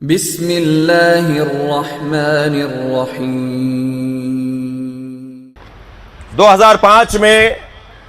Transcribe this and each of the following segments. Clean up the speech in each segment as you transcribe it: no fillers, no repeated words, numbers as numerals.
بسم اللہ الرحمن الرحیم۔ 2005 میں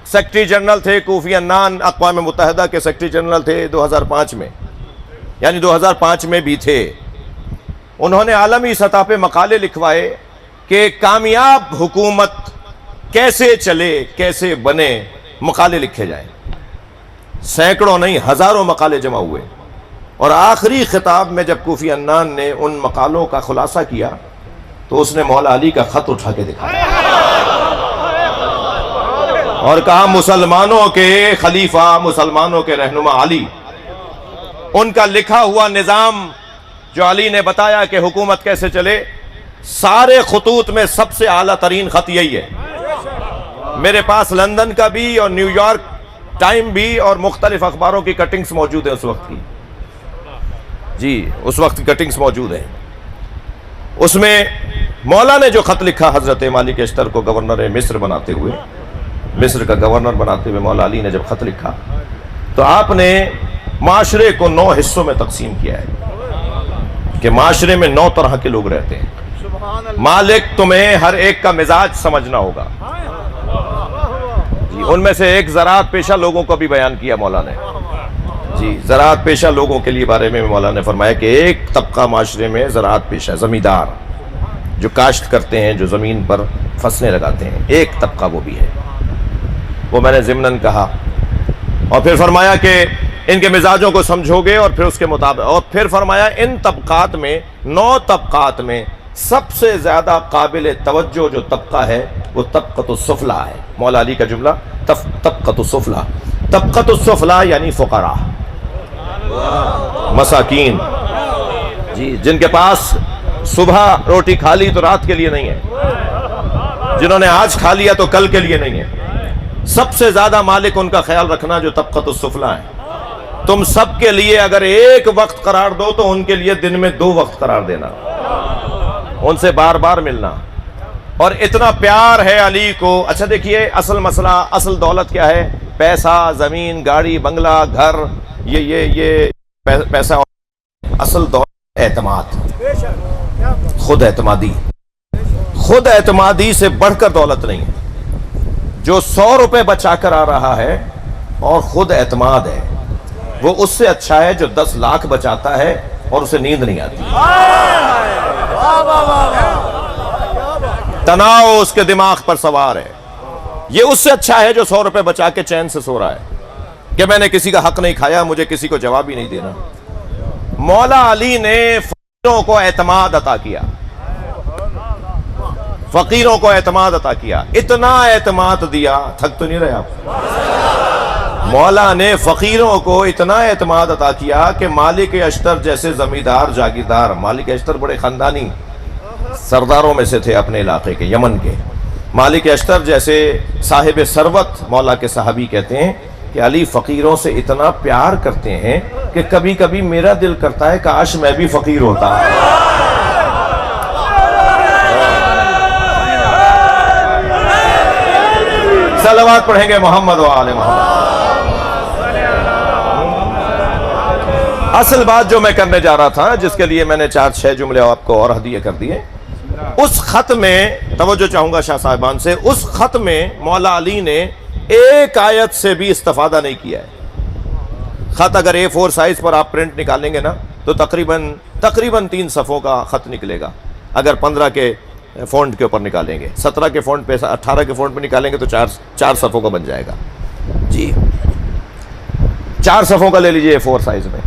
سیکرٹری جنرل تھے کوفی عنان، اقوام متحدہ کے سیکرٹری جنرل تھے 2005 میں، یعنی 2005 میں بھی تھے۔ انہوں نے عالمی سطح پہ مقالے لکھوائے کہ کامیاب حکومت کیسے چلے، کیسے بنے، مقالے لکھے جائیں۔ سینکڑوں نہیں، ہزاروں مقالے جمع ہوئے، اور آخری خطاب میں جب کوفی عنان نے ان مقالوں کا خلاصہ کیا تو اس نے مولا علی کا خط اٹھا کے دکھایا اور کہا مسلمانوں کے خلیفہ، مسلمانوں کے رہنما علی، ان کا لکھا ہوا نظام جو علی نے بتایا کہ حکومت کیسے چلے، سارے خطوط میں سب سے اعلیٰ ترین خط یہی ہے۔ میرے پاس لندن کا بھی اور نیو یارک ٹائم بھی اور مختلف اخباروں کی کٹنگز موجود ہیں اس وقت کی، جی اس وقت کی کٹنگز موجود ہیں۔ اس میں مولا نے جو خط لکھا حضرت مالک اشتر کو گورنر مصر بناتے ہوئے، مصر کا گورنر بناتے ہوئے مولا علی نے جب خط لکھا تو آپ نے معاشرے کو 9 حصوں میں تقسیم کیا ہے کہ معاشرے میں 9 طرح کے لوگ رہتے ہیں۔ مالک تمہیں ہر ایک کا مزاج سمجھنا ہوگا، جی ان میں سے ایک زراعت پیشہ لوگوں کو بھی بیان کیا مولا نے، جی زراعت پیشہ لوگوں کے لیے بارے میں مولا نے فرمایا کہ ایک طبقہ معاشرے میں زراعت پیشہ، زمیندار جو کاشت کرتے ہیں، جو زمین پر فصلیں لگاتے ہیں، ایک طبقہ وہ بھی ہے، وہ میں نے ضمناً کہا۔ اور پھر فرمایا کہ ان کے مزاجوں کو سمجھو گے اور پھر اس کے مطابق، اور پھر فرمایا ان طبقات میں 9 طبقات میں سب سے زیادہ قابل توجہ جو طبقہ ہے وہ طبقۃ السفلی ہے۔ مولا علی کا جملہ طبقۃ السفلی، طبقۃ السفلی یعنی فقراء، مساکین، جی جن کے پاس صبح روٹی کھا لی تو رات کے لیے نہیں ہے، جنہوں نے آج کھا لیا تو کل کے لیے نہیں ہے۔ سب سے زیادہ مالک ان کا خیال رکھنا جو طبقۃ السفلی ہے۔ تم سب کے لیے اگر ایک وقت قرار دو تو ان کے لیے دن میں 2 وقت قرار دینا، ان سے بار بار ملنا، اور اتنا پیار ہے علی کو۔ اچھا دیکھیے، اصل مسئلہ، اصل دولت کیا ہے؟ پیسہ، زمین، گاڑی، بنگلہ، گھر، یہ پیسہ۔ اصل دولت اعتماد، خود اعتمادی۔ خود اعتمادی سے بڑھ کر دولت نہیں ہے۔ جو 100 روپے بچا کر آ رہا ہے اور خود اعتماد ہے، وہ اس سے اچھا ہے جو 10 لاکھ بچاتا ہے اور اسے نیند نہیں آتی، تناؤ اس کے دماغ پر سوار ہے۔ یہ اس سے اچھا ہے جو 100 روپے بچا کے چین سے سو رہا ہے کہ میں نے کسی کا حق نہیں کھایا، مجھے کسی کو جواب ہی نہیں دینا۔ مولا علی نے فقیروں کو اعتماد عطا کیا، فقیروں کو اعتماد عطا کیا، اتنا اعتماد دیا، تھک تو نہیں رہے آپ؟ مولا نے فقیروں کو اتنا اعتماد عطا کیا کہ مالک اشتر جیسے زمیندار، جاگیردار، مالک اشتر بڑے خاندانی سرداروں میں سے تھے اپنے علاقے کے، یمن کے۔ مالک اشتر جیسے صاحب ثروت مولا کے صحابی کہتے ہیں کہ علی فقیروں سے اتنا پیار کرتے ہیں کہ کبھی کبھی میرا دل کرتا ہے کاش میں بھی فقیر ہوتا۔ صلوات پڑھیں گے محمد و آل محمد۔ اصل بات جو میں کرنے جا رہا تھا، جس کے لیے میں نے 4-6 جملے آپ کو اور ہدیہ کر دیے، اس خط میں توجہ چاہوں گا شاہ صاحبان سے، اس خط میں مولا علی نے ایک آیت سے بھی استفادہ نہیں کیا ہے۔ خط اگر A4 سائز پر آپ پرنٹ نکالیں گے نا تو تقریباً 3 صفحوں کا خط نکلے گا۔ اگر 15 کے فونٹ کے اوپر نکالیں گے، 17 کے فونٹ پہ، 18 کے فونٹ پہ نکالیں گے تو 4 صفحوں کا بن جائے گا، جی 4 صفحوں کا لے لیجئے A4 سائز میں۔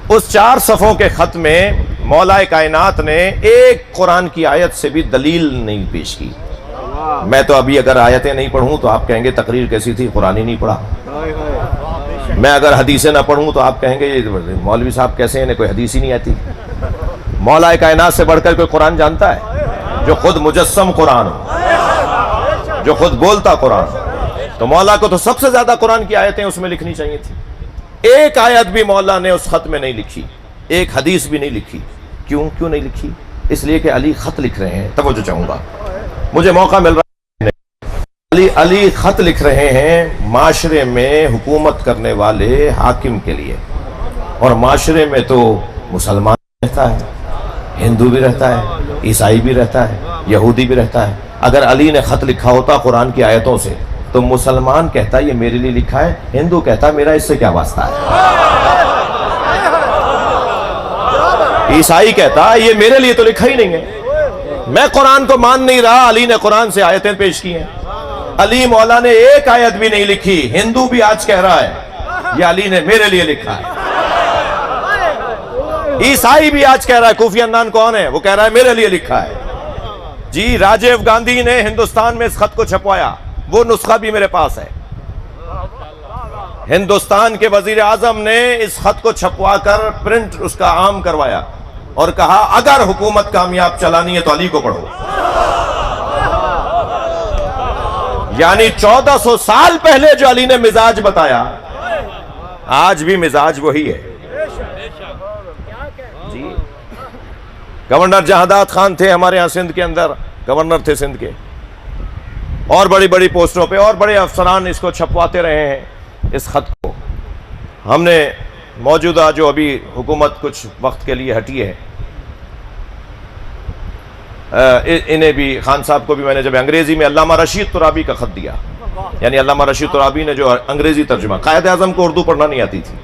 اس 4 صفحوں کے خط میں مولا کائنات نے ایک قرآن کی آیت سے بھی دلیل نہیں پیش کی۔ میں تو ابھی اگر آیتیں نہیں پڑھوں تو آپ کہیں گے تقریر کیسی تھی، قرآن ہی نہیں پڑھا۔ میں اگر حدیثیں نہ پڑھوں تو آپ کہیں گے یہ مولوی صاحب کیسے ہیں، کوئی حدیث ہی نہیں آتی۔ مولا کائنات سے بڑھ کر کوئی قرآن جانتا ہے؟ جو خود مجسم قرآن ہو، جو خود بولتا قرآن ہو۔ تو مولا کو تو سب سے زیادہ قرآن کی آیتیں اس میں لکھنی چاہیے تھی۔ ایک آیت بھی مولا نے اس خط میں نہیں لکھی، ایک حدیث بھی نہیں لکھی۔ کیوں نہیں لکھی؟ اس لیے کہ علی خط لکھ رہے ہیں، توجہ چاہوں گا، مجھے موقع مل رہا ہے، علی خط لکھ رہے ہیں معاشرے میں حکومت کرنے والے حاکم کے لیے، اور معاشرے میں تو مسلمان رہتا ہے, ہندو بھی رہتا ہے, عیسائی بھی رہتا ہے, یہودی بھی رہتا ہے. اگر علی نے خط لکھا ہوتا قرآن کی آیتوں سے تو مسلمان کہتا یہ میرے لیے لکھا ہے, ہندو کہتا میرا اس سے کیا واسطہ ہے, عیسائی کہتا یہ میرے لیے تو لکھا ہی نہیں ہے, میں قرآن کو مان نہیں رہا, علی نے قرآن سے آیتیں پیش کی ہیں. علی مولا نے ایک آیت بھی نہیں لکھی, ہندو بھی آج کہہ رہا ہے یہ علی نے میرے لیے لکھا ہے. عیسائی بھی آج کہہ رہا ہے, کوفی عنان کون ہے, وہ کہہ رہا ہے میرے لیے لکھا ہے. جی راجیو گاندھی نے ہندوستان میں اس خط کو چھپوایا, وہ نسخہ بھی میرے پاس ہے. ہندوستان کے وزیر اعظم نے اس خط کو چھپوا کر پرنٹ اس کا عام کروایا اور کہا اگر حکومت کامیاب چلانی ہے تو علی کو پڑھو. یعنی 1400 سال پہلے جو علی نے مزاج بتایا آج بھی مزاج وہی ہے. جی گورنر جہادات خان تھے ہمارے ہاں سندھ کے اندر, گورنر تھے سندھ کے, اور بڑی بڑی پوسٹوں پہ اور بڑے افسران اس کو چھپواتے رہے ہیں. اس خط کو ہم نے موجودہ جو ابھی حکومت کچھ وقت کے لیے ہٹی ہے انہیں بھی, خان صاحب کو بھی میں نے جب انگریزی میں علامہ رشید ترابی کا خط دیا, یعنی علامہ رشید ترابی نے جو انگریزی ترجمہ, قائد اعظم کو اردو پڑھنا نہیں آتی تھی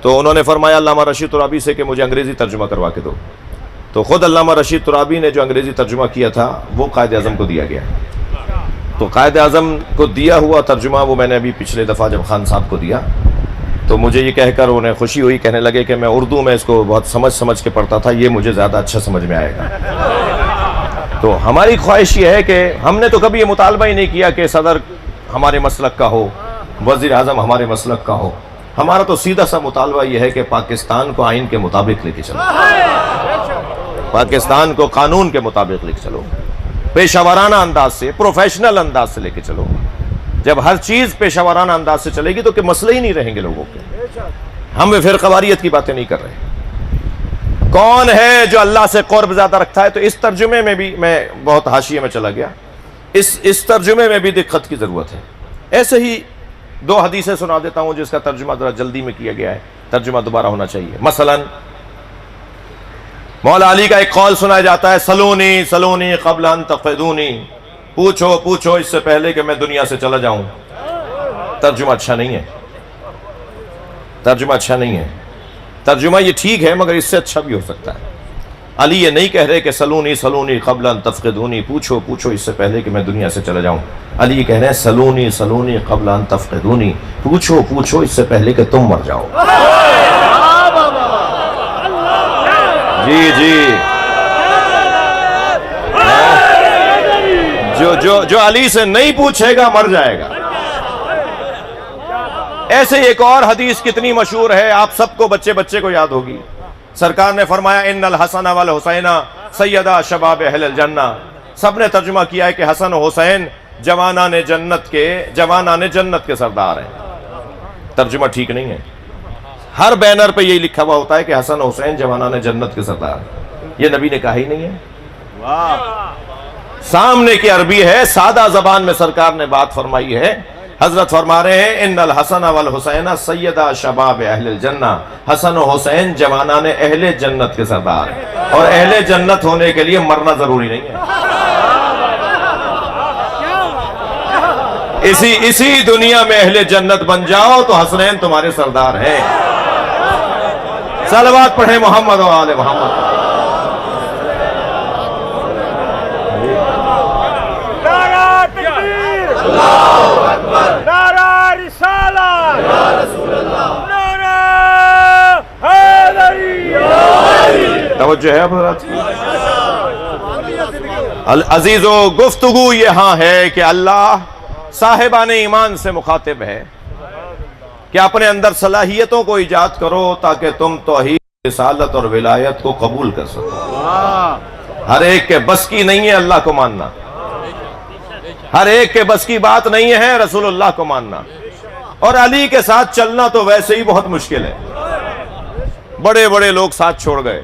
تو انہوں نے فرمایا علامہ رشید ترابی سے کہ مجھے انگریزی ترجمہ کروا کے دو, تو خود علامہ رشید ترابی نے جو انگریزی ترجمہ کیا تھا وہ قائد اعظم کو دیا گیا. تو قائد اعظم کو دیا ہوا ترجمہ وہ میں نے ابھی پچھلے دفعہ جب خان صاحب کو دیا تو مجھے یہ کہہ کر انہیں خوشی ہوئی, کہنے لگے کہ میں اردو میں اس کو بہت سمجھ کے پڑھتا تھا, یہ مجھے زیادہ اچھا سمجھ میں آئے گا. تو ہماری خواہش یہ ہے کہ ہم نے تو کبھی یہ مطالبہ ہی نہیں کیا کہ صدر ہمارے مسلک کا ہو, وزیر اعظم ہمارے مسلک کا ہو. ہمارا تو سیدھا سا مطالبہ یہ ہے کہ پاکستان کو آئین کے مطابق لے کے چلو, پاکستان کو قانون کے مطابق لے کے چلو, پیشہ ورانہ انداز سے, پروفیشنل انداز سے لے کے چلو. جب ہر چیز پیشہ ورانہ انداز سے چلے گی تو کہ مسئلے ہی نہیں رہیں گے لوگوں کے. ہم فرقہ واریت کی باتیں نہیں کر رہے. کون ہے جو اللہ سے قرب زیادہ رکھتا ہے, تو اس ترجمے میں بھی میں بہت حاشیے میں چلا گیا, اس ترجمے میں بھی دقت کی ضرورت ہے. ایسے ہی 2 حدیثیں سنا دیتا ہوں جس کا ترجمہ ذرا جلدی میں کیا گیا ہے, ترجمہ دوبارہ ہونا چاہیے. مثلا مولا علی کا ایک قول سنایا جاتا ہے, سلونی سلونی قبل ان تفقدونی, پوچھو پوچھو اس سے پہلے کہ میں دنیا سے چلا جاؤں. ترجمہ اچھا نہیں ہے, ترجمہ اچھا نہیں ہے. ترجمہ یہ ٹھیک ہے مگر اس سے اچھا بھی ہو سکتا ہے. علی یہ نہیں کہہ رہے کہ سلونی سلونی قبل ان تفقدونی, پوچھو پوچھو اس سے پہلے کہ میں دنیا سے چلا جاؤں. علی یہ کہہ رہے ہیں سلونی سلونی قبل ان تفقدونی, پوچھو پوچھو اس سے پہلے کہ تم مر جاؤ. جی جی جو علی سے نہیں پوچھے گا مر جائے گا. ایسے ایک اور حدیث کتنی مشہور ہے, آپ سب کو بچے بچے کو یاد ہوگی. سرکار نے فرمایا ان الحسن والحسین سیدہ شباب اہل الجنہ. سب نے ترجمہ کیا ہے کہ حسن و حسین جوانان جنت کے سردار ہیں. ترجمہ ٹھیک نہیں ہے. ہر بینر پہ یہی لکھا ہوا ہوتا ہے کہ حسن و حسین جوانان جنت کے سردار ہیں. یہ نبی نے کہا ہی نہیں ہے. سامنے کی عربی ہے, سادہ زبان میں سرکار نے بات فرمائی ہے. حضرت فرما رہے ہیں ان الحسن والحسین سیدہ شباب اہل الجنہ, حسن و حسین جوانان اہل جنت کے سردار ہیں. اور اہل جنت ہونے کے لیے مرنا ضروری نہیں ہے. اسی دنیا میں اہل جنت بن جاؤ تو حسنین تمہارے سردار ہیں. صلوات پڑھیں محمد و آل محمد. توجہ ہے حضرات. عزیزو گفتگو یہاں ہے کہ اللہ صاحبان ایمان سے مخاطب ہے کہ اپنے اندر صلاحیتوں کو ایجاد کرو تاکہ تم توحید, رسالت اور ولایت کو قبول کر سکو. ہر ایک کے بس کی نہیں ہے اللہ کو ماننا, ہر ایک کے بس کی بات نہیں ہے رسول اللہ کو ماننا. اور علی کے ساتھ چلنا تو ویسے ہی بہت مشکل ہے. بڑے بڑے لوگ ساتھ چھوڑ گئے.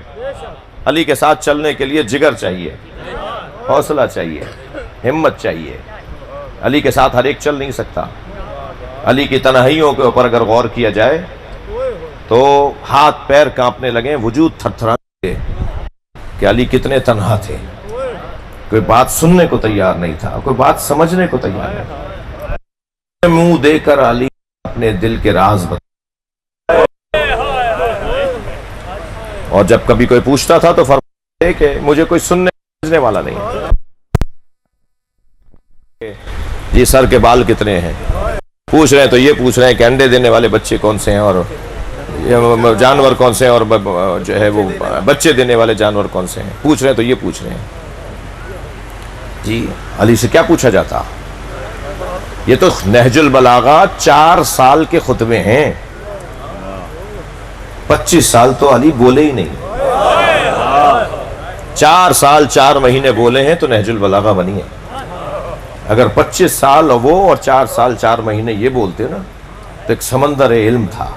علی کے ساتھ چلنے کے لیے جگر چاہیے, حوصلہ چاہیے, ہمت چاہیے. علی کے ساتھ ہر ایک چل نہیں سکتا. علی کی تنہائیوں کے اوپر اگر غور کیا جائے تو ہاتھ پیر کانپنے لگیں, وجود تھر تھرانے کہ علی کتنے تنہا تھے، کوئی بات سننے کو تیار نہیں تھا، کوئی بات سمجھنے کو تیار نہیں تھا۔ منہ دے کر علی اپنے دل کے راز بتا، اور جب کبھی کوئی پوچھتا تھا تو فرماتے کہ مجھے کوئی سننے سمجھنے والا نہیں۔ جی سر کے بال کتنے ہیں، پوچھ رہے ہیں تو یہ پوچھ رہے ہیں کہ انڈے دینے والے بچے کون سے ہیں، اور جانور کون سے ہیں، اور جو ہے وہ بچے دینے والے جانور کون سے ہیں، پوچھ رہے ہیں تو یہ پوچھ رہے ہیں۔ جی علی سے کیا پوچھا جاتا؟ یہ تو نہج البلاغہ 4 سال کے خطبے ہیں، 25 سال تو علی بولے ہی نہیں، 4 سال 4 مہینے بولے ہیں تو نہج البلاغہ بنی ہے۔ اگر 25 سال وہ اور 4 سال 4 مہینے یہ بولتے نا تو ایک سمندر علم تھا۔